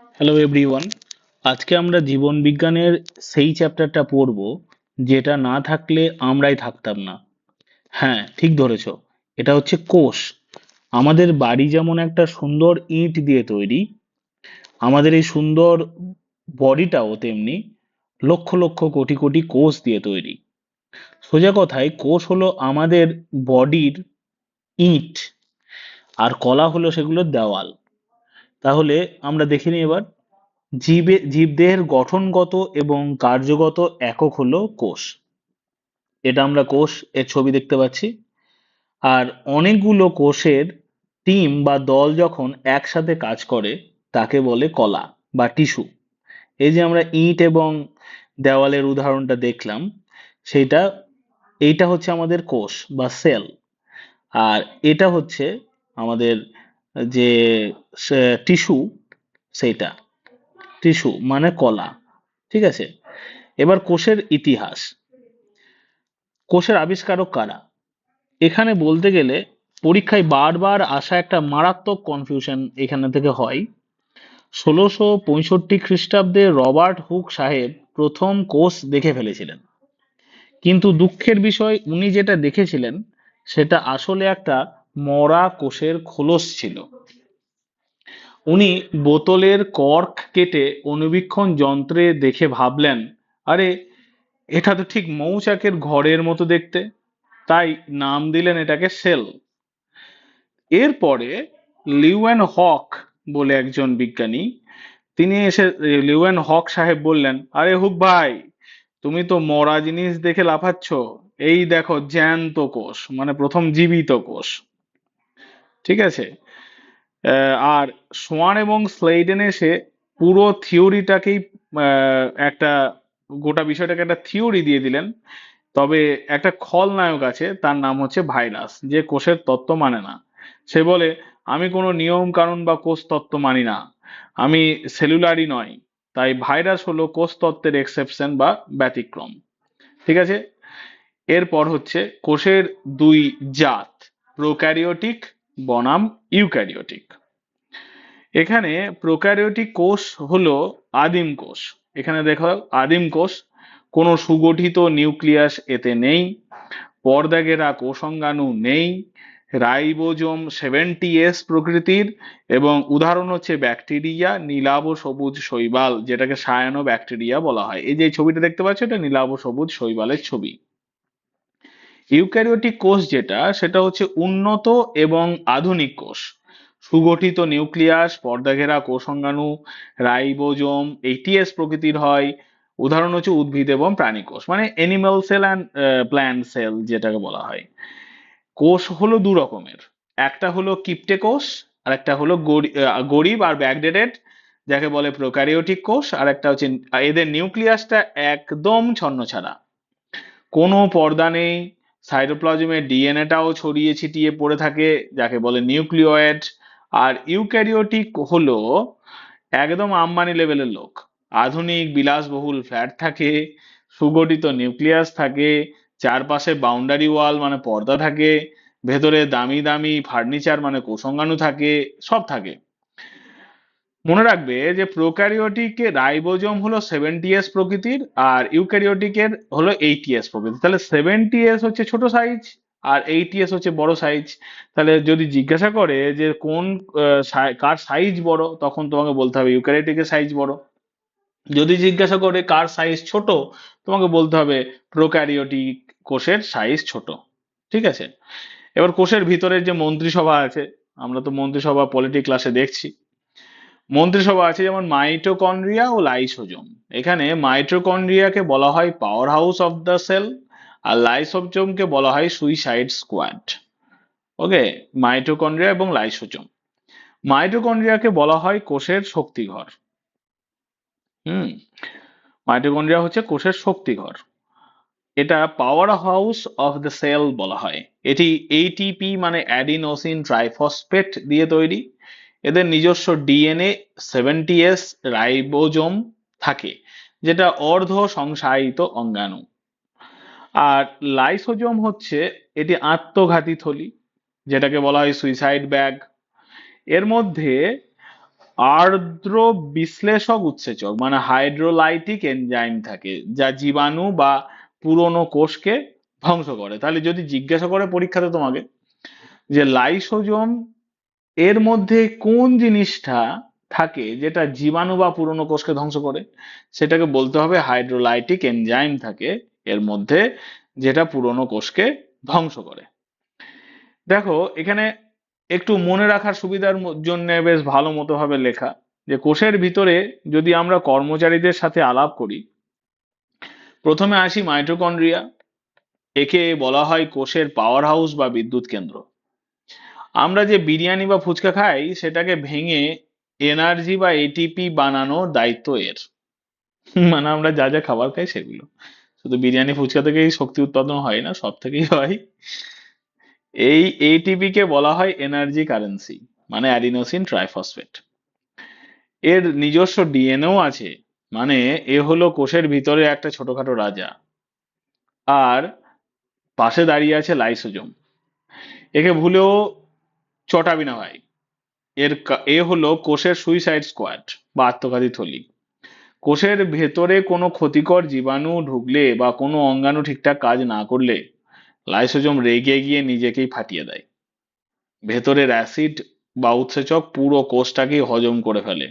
Hello everyone. আজকে আমরা জীবন বিজ্ঞানের সেই চ্যাপ্টারটা পড়ব যেটা না থাকলে আমরাই থাকতাম না। হ্যাঁ, ঠিক ধরেছো। এটা হচ্ছে কোষ। আমাদের বাড়ি যেমন একটা সুন্দর ইট দিয়ে তৈরি, আমাদের এই সুন্দর বডিটাও তেমনি লক্ষ লক্ষ কোটি কোটি কোষ দিয়ে তৈরি। সোজা কথায় কোষ হলো আমাদের বডির ইট, আর কলা হলো সেগুলোর দেওয়াল। তাহলে আমরা দেখে নিই এবার। জীবদেহের গঠনগত এবং কার্যগত একক হলো কোষ। এটা আমরা কোষ এর ছবি দেখতে পাচ্ছি। আর অনেকগুলো কোষের টিম বা দল যখন একসাথে কাজ করে তাকে বলে কলা বা টিস্যু। এই যে আমরা ইট এবং দেওয়ালের উদাহরণটা দেখলাম, সেইটা এইটা হচ্ছে আমাদের কোষ বা সেল। আর এটা হচ্ছে আমাদের যে টিস্যু, সেইটা টিস্যু মানে কলা। ঠিক আছে। এবার কোষের ইতিহাস। কোষের আবিষ্কারক কারা? এখানে বলতে গেলে পরীক্ষায় বারবার আসা একটা মারাত্মক কনফিউশন এখানে থেকে হয়। 1665 খ্রিস্টাব্দে রবার্ট হুক সাহেব প্রথম কোষ দেখে ফেলেছিলেন, কিন্তু দুঃখের বিষয় উনি যেটা দেখেছিলেন সেটা আসলে একটা মরা কোষের খোলস ছিল। উনি বোতলের কর্ক কেটে অণুবীক্ষণ যন্ত্রে দেখে ভাবলেন, আরে এটা তো ঠিক মৌচাকের ঘরের মতো দেখতে। তাই নাম দিলেন এটাকে সেল। এরপরে লিওয়েন হক বলে একজন বিজ্ঞানী, তিনি এসে লিওয়েন হক সাহেব বললেন, আরে হুক ভাই, তুমি তো মরা জিনিস দেখে লাফাচ্ছ, এই দেখো জ্যান্ত কোষ, মানে প্রথম জীবিত কোষ। ঠিক আছে। আর সোয়ান এবং স্লেইডেন এসে পুরো থিওরিটাকেই একটা গোটা বিষয়টাকে একটা থিওরি দিয়ে দিলেন। তবে একটা খলনায়ক আছে, তার নাম হচ্ছে ভাইরাস, যে কোষের তত্ত্ব মানে না। সে বলে, আমি কোনো নিয়ম কানুন বা কোষ তত্ত্ব মানি না, আমি সেলুলারই নয়। তাই ভাইরাস হলো কোষ তত্ত্বের এক্সেপশন বা ব্যতিক্রম। ঠিক আছে। এরপর হচ্ছে কোষের দুই জাত, প্রোক্যারিওটিক বনাম ইউক্যারিওটিক। এখানে প্রোক্যারিওটিক কোষ হলো আদিম কোষ। এখানে দেখো, আদিম কোষ, কোনো সুগঠিত নিউক্লিয়াস এতে নেই, পর্দা ঘেরা কোষাঙ্গাণু নেই, রাইবোজোম 70s প্রকৃতির, এবং উদাহরণ হচ্ছে ব্যাকটেরিয়া, নীলাভ সবুজ শৈবাল, যেটাকে সায়ানো ব্যাকটেরিয়া বলা হয়। এই যে ছবিটা দেখতে পাচ্ছ, এটা নীলাভ সবুজ শৈবালের ছবি। ইউক্যারিওটিক কোষ যেটা, সেটা হচ্ছে উন্নত এবং আধুনিক কোষ, সুগঠিত নিউক্লিয়াস, পর্দাঘেরা কোষাঙ্গাণু, রাইবোজোম 80s প্রকৃতির হয়। উদাহরণ হচ্ছে উদ্ভিদ এবং প্রাণী কোষ, মানে animal cell and plant cell যেটাকে বলা হয়। কোষ হলো দু রকমের, একটা হলো কিপ্টে কোষ, আর একটা হলো গরিব আর ব্যাকডেটেড, যাকে বলে প্রোক্যারিওটিক কোষ। আর একটা হচ্ছে এদের নিউক্লিয়াসটা একদম ছন্নছাড়া, কোনো পর্দা নেই, সাইটোপ্লাজমের ডিএনএটাও ছড়িয়ে ছিটিয়ে পড়ে থাকে, যাকে বলে নিউক্লিয়েড। আর ইউক্যারিওটিক হলো একদম আম্বানি লেভেলের লোক, আধুনিক বিলাসবহুল ফ্ল্যাট থাকে, সুগঠিত নিউক্লিয়াস থাকে, চারপাশে বাউন্ডারি ওয়াল মানে পর্দা থাকে, ভেতরে দামি দামি ফার্নিচার মানে কোষাঙ্গাণু থাকে, সব থাকে। মনে রাখবে যে প্রোক্যারিওটিকে রাইবোজোম হলো 70s প্রকৃতির, আর ইউক্যারিওটিকের হলো 80s প্রকৃতির। তাহলে 70s হচ্ছে ছোট সাইজ, আর 80s হচ্ছে বড় সাইজ। তাহলে যদি জিজ্ঞাসা করে যে কোন কার সাইজ বড়, তখন তোমাকে বলতে হবে ইউক্যারিওটিকের সাইজ বড়। যদি জিজ্ঞাসা করে কার সাইজ ছোট, তোমাকে বলতে হবে প্রোক্যারিওটিক কোষের সাইজ ছোট। ঠিক আছে। এবার কোষের ভিতরের যে মন্ত্রিসভা আছে, আমরা তো মন্ত্রিসভা পলিটি ক্লাসে দেখছি। মন্ত্রিসভা আছে যেমন মাইটোকন্ড্রিয়া ও লাইসোজোম। এখানে মাইটোকন্ড্রিয়াকে বলা হয় power house of the cell, আর লাইসোজোমকে বলা হয় সুইসাইড স্কোয়াড। ওকে। মাইটোকন্ড্রিয়া এবং লাইসোজোম। মাইটোকন্ড্রিয়াকে বলা হয় কোষের শক্তিঘর। হুম। মাইটোকন্ড্রিয়া হচ্ছে কোষের শক্তিঘর, এটা power house of the cell বলা হয়। এটি এটিপি মানে অ্যাডিনোসিন ট্রাইফসফেট দিয়ে তৈরি। এদের নিজস্ব ডিএনএ 70s রাইবোজোম থাকে, যেটা অর্ধ সংসায়িত অঙ্গাণু। আর লাইসোজোম হচ্ছে, এটি আত্মঘাতী থলি, যেটাকে বলা হয় সুইসাইড ব্যাগ। এর মধ্যে আর্দ্র বিশ্লেষক উৎসেচক মানে হাইড্রোলাইটিক এনজাইম থাকে, যা জীবাণু বা পুরনো কোষকে ধ্বংস করে। তাহলে যদি জিজ্ঞাসা করে পরীক্ষাতে তোমাকে যে লাইসোজোম এর মধ্যে কোন জিনিসটা থাকে যেটা জীবাণু বা পুরনো কোষকে ধ্বংস করে, সেটাকে বলতে হবে হাইড্রোলাইটিক এনজাইম থাকে এর মধ্যে, যেটা পুরনো কোষকে ধ্বংস করে। দেখো এখানে একটু মনে রাখার সুবিধার জন্য বেশ ভালো মতো ভাবে লেখা, যে কোষের ভিতরে যদি আমরা কর্মচারীদের সাথে আলাপ করি, প্রথমে আসি মাইটোকন্ড্রিয়া। একে বলা হয় কোষের পাওয়ার হাউস বা বিদ্যুৎ কেন্দ্র। আমরা যে বিরিয়ানি বা ফুচকা খাই সেটাকে ভেঙে এনার্জি বা এটিপি বানানোর দায়িত্ব এর। মানে আমরা যা যা খাবার খাই সেগুলো, শুধু বিরিয়ানি ফুচকা থেকেই শক্তি উৎপাদন হয় না, সব থেকেই হয়। এই এটিপি কে বলা হয় এনার্জি কারেন্সি, মানে অ্যাডিনোসিন ট্রাইফসফেট। এর নিজস্ব ডিএনএও আছে, মানে এ হলো কোষের ভিতরে একটা ছোটখাটো রাজা। আর পাশে দাঁড়িয়ে আছে লাইসোজোম। একে ভুলেও চটাবি না ভাই। এ হলো কোষের সুইসাইড স্কোয়াড বা আত্মঘাতী থলি। কোষের ভেতরে কোনো ক্ষতিকর জীবাণু ঢুকলে বা কোনো অঙ্গাণু ঠিকঠাক কাজ না করলে লাইসোজোম রেগে গিয়ে নিজেকেই ফাটিয়ে দেয়। ভেতরের অ্যাসিড বা উৎসেচক পুরো কোষটাকেই হজম করে ফেলে।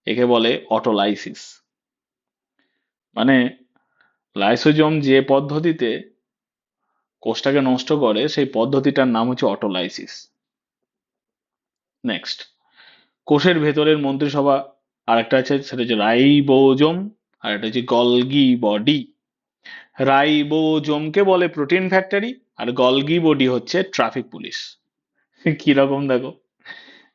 একে বলে অটোলাইসিস। মানে লাইসোজোম যে পদ্ধতিতে কোষটাকে নষ্ট করে সেই পদ্ধতিটার নাম হচ্ছে অটোলাইসিস। নেক্সট, কোষের ভেতরের মন্ত্রিসভা আরেকটা আছে, সেটা হচ্ছে রাইবোজোম, আর একটা হচ্ছে গলগি বডি। রাইবোজোমকে বলে প্রোটিন ফ্যাক্টরি, আর গলগি বডি হচ্ছে ট্রাফিক পুলিশ। কিরকম দেখো,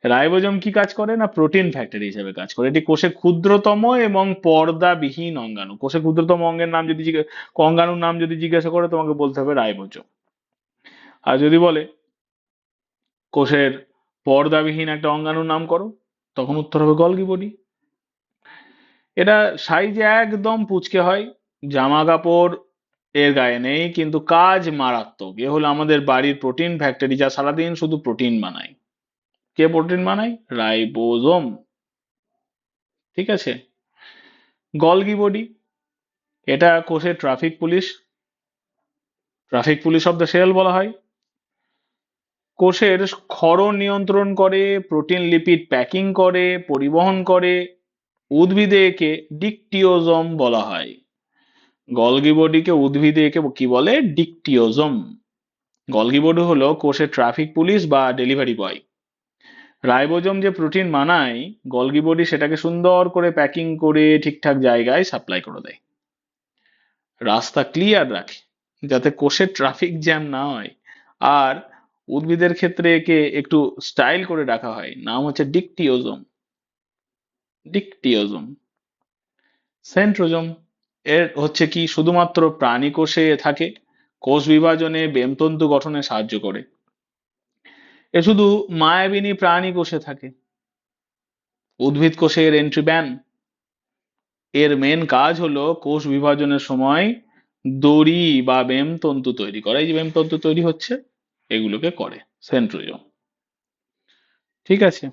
রাইবোজোম কি কাজ করে না, প্রোটিন ফ্যাক্টরি হিসেবে কাজ করে। এটি কোষের ক্ষুদ্রতম এবং পর্দাবিহীন অঙ্গাণু। কোষের ক্ষুদ্রতম অঙ্গের নাম যদি অঙ্গাণুর নাম যদি জিজ্ঞাসা করে তোমাকে বলতে হবে রাইবোজোম। আর যদি বলে কোষের পর্দাবিহীন একটা অঙ্গাণুর নাম করো, তখন উত্তর হবে গলগি বডি। এটা সাইজে একদম পুচকে হয়, জামা কাপড় এর গায়ে নেই, কিন্তু কাজ মারাত্মক। এ হলো আমাদের বাড়ির প্রোটিন ফ্যাক্টরি, যা সারাদিন শুধু প্রোটিন বানায়। কে প্রোটিন বানায়? রাইবোজোম। ঠিক আছে। গলগি বডি, এটা কোষের traffic police. Traffic police of the cell বলা হয়। কোষের ক্ষরণ নিয়ন্ত্রণ করে, প্রোটিন লিপিড প্যাকিং করে, পরিবহন করে। উদ্ভিদে একে ডিকটিওজোম বলা হয়। গলগি বডিকে উদ্ভিদে একে কি বলে? ডিকটিওজোম। গলগি বডি হলো কোষের ট্রাফিক পুলিশ বা ডেলিভারি বয়। রাইবোজোম যে প্রোটিন বানায়, গলগি বডি সেটাকে সুন্দর করে প্যাকিং করে ঠিকঠাক জায়গায় সাপ্লাই করে দেয়। রাস্তা ক্লিয়ার রাখে যাতে কোষের ট্রাফিক জ্যাম না হয়। আর উদ্ভিদের ক্ষেত্রে একে একটু স্টাইল করে রাখা হয়, নাম হচ্ছে ডিকটিওজোম। ডিকটিওজোম। সেন্ট্রোজোম, এর হচ্ছে কি শুধুমাত্র প্রাণী কোষে থাকে, কোষ বিভাজনে বেমতন্তু গঠনে সাহায্য করে। এ শুধু মায়াবিনী প্রাণী কোষে থাকে। উদ্ভিদ কোষে এর এন্ট্রি ব্যান। এর মেন কাজ হলো কোষ বিভাজনের সময় দড়ি বা বেমতন্তু তৈরি করা। এই যে বেমতন্তু তৈরি হচ্ছে, এগুলোকে করে সেন্ট্রোজোম। ঠিক আছে।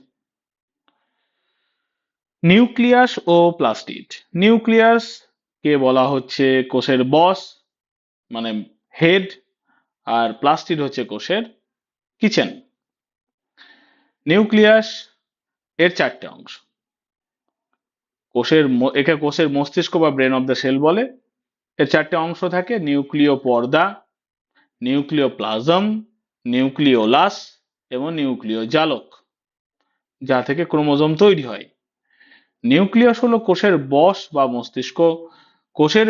নিউক্লিয়াস ও প্লাস্টিড। নিউক্লিয়াস কে বলা হচ্ছে কোষের বস, মানে হেড। আর প্লাস্টিড হচ্ছে কোষের কিচেন। নিউক্লিয়াস এর চারটে অংশ। একে কোষের মস্তিষ্ক বা ব্রেন অফ দ্য সেল বলে। এর চারটে অংশ থাকে: নিউক্লিয় পর্দা, নিউক্লিয় প্লাজম, নিউক্লিওলাস এবং নিউক্লিয় জালক, যা থেকে ক্রোমোজোম তৈরি হয়। নিউক্লিয়াস হলো কোষের বস বা মস্তিষ্ক। কোষের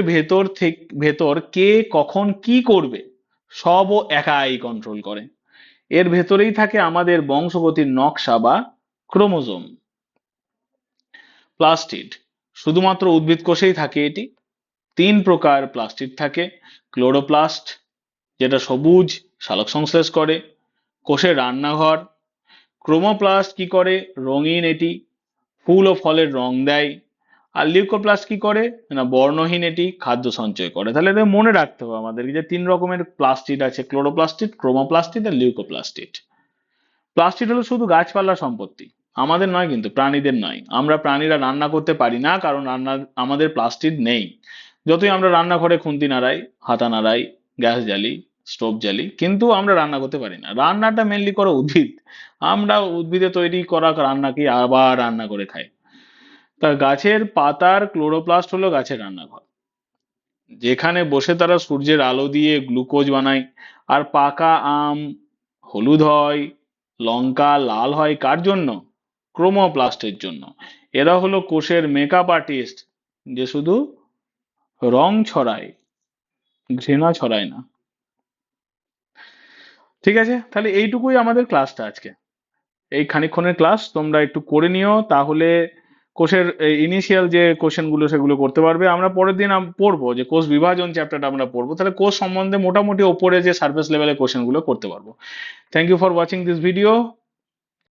ভেতর কে কখন কি করবে সব ও একাই কন্ট্রোল করে। এর ভেতরেই থাকে আমাদের বংশগতির নকশা বা ক্রোমোজোম। প্লাস্টিড শুধুমাত্র উদ্ভিদ কোষেই থাকে এটি। তিন প্রকার প্লাস্টিড থাকে: ক্লোরোপ্লাস্ট, যেটা সবুজ সালোকসংশ্লেষ করে, কোষের রান্নাঘর। ক্রোমোপ্লাস্ট কি করে? রঙিন এটি, ফুল ও ফলের রং দেয়। আর লিউকোপ্লাস্ট কি করে না, বর্ণহীন এটি, খাদ্য সঞ্চয় করে। তাহলে এটা মনে রাখতে হবে আমাদের যে তিন রকমের প্লাস্টিড আছে: ক্লোরোপ্লাস্টিড, ক্রোমোপ্লাস্টিড আর লিউকোপ্লাস্টিড। প্লাস্টিড হলো শুধু গাছপালার সম্পত্তি, আমাদের নয়, কিন্তু প্রাণীদের নয়। আমরা প্রাণীরা রান্না করতে পারি না, কারণ আমাদের প্লাস্টিক নেই। যতই আমরা রান্নাঘরে খুন্তি নাড়াই, হাতা নাড়াই, গ্যাস জ্বালি, স্টোভ জ্বালি, কিন্তু আমরা রান্না করতে পারি না। রান্নাটা মেনলি করে উদ্ভিদ। আমরা উদ্ভিদে তৈরি করা রান্নাকে আবার রান্না করে খাই। তা গাছের পাতার ক্লোরোপ্লাস্ট হলো গাছের রান্নাঘর, যেখানে বসে তারা সূর্যের আলো দিয়ে গ্লুকোজ বানায়। আর পাকা আম হলুদ হয়, লঙ্কা লাল হয় কার জন্য? ক্রোমোপ্লাস্টের জন্য। এরা হলো কোষের মেকআপ আর্টিস্ট, যে শুধু রং ছড়ায়, ঘৃণা ছড়ায় না। ঠিক আছে, তাহলে এইটুকুই আমাদের ক্লাসটা আজকে। এই খানিকক্ষণের ক্লাস তোমরা একটু করে নিও, তাহলে কোষের ইনিশিয়াল যে কোশ্চেন গুলো সেগুলো করতে পারবে। আমরা পরের দিন পড়বো যে কোষ বিভাজন চ্যাপ্টারটা আমরা পড়বো, তাহলে কোষ সম্বন্ধে মোটামুটি ওপরে যে সার্ফেস লেভেলের কোশ্চেন গুলো করতে পারবো। Thank you for watching this video.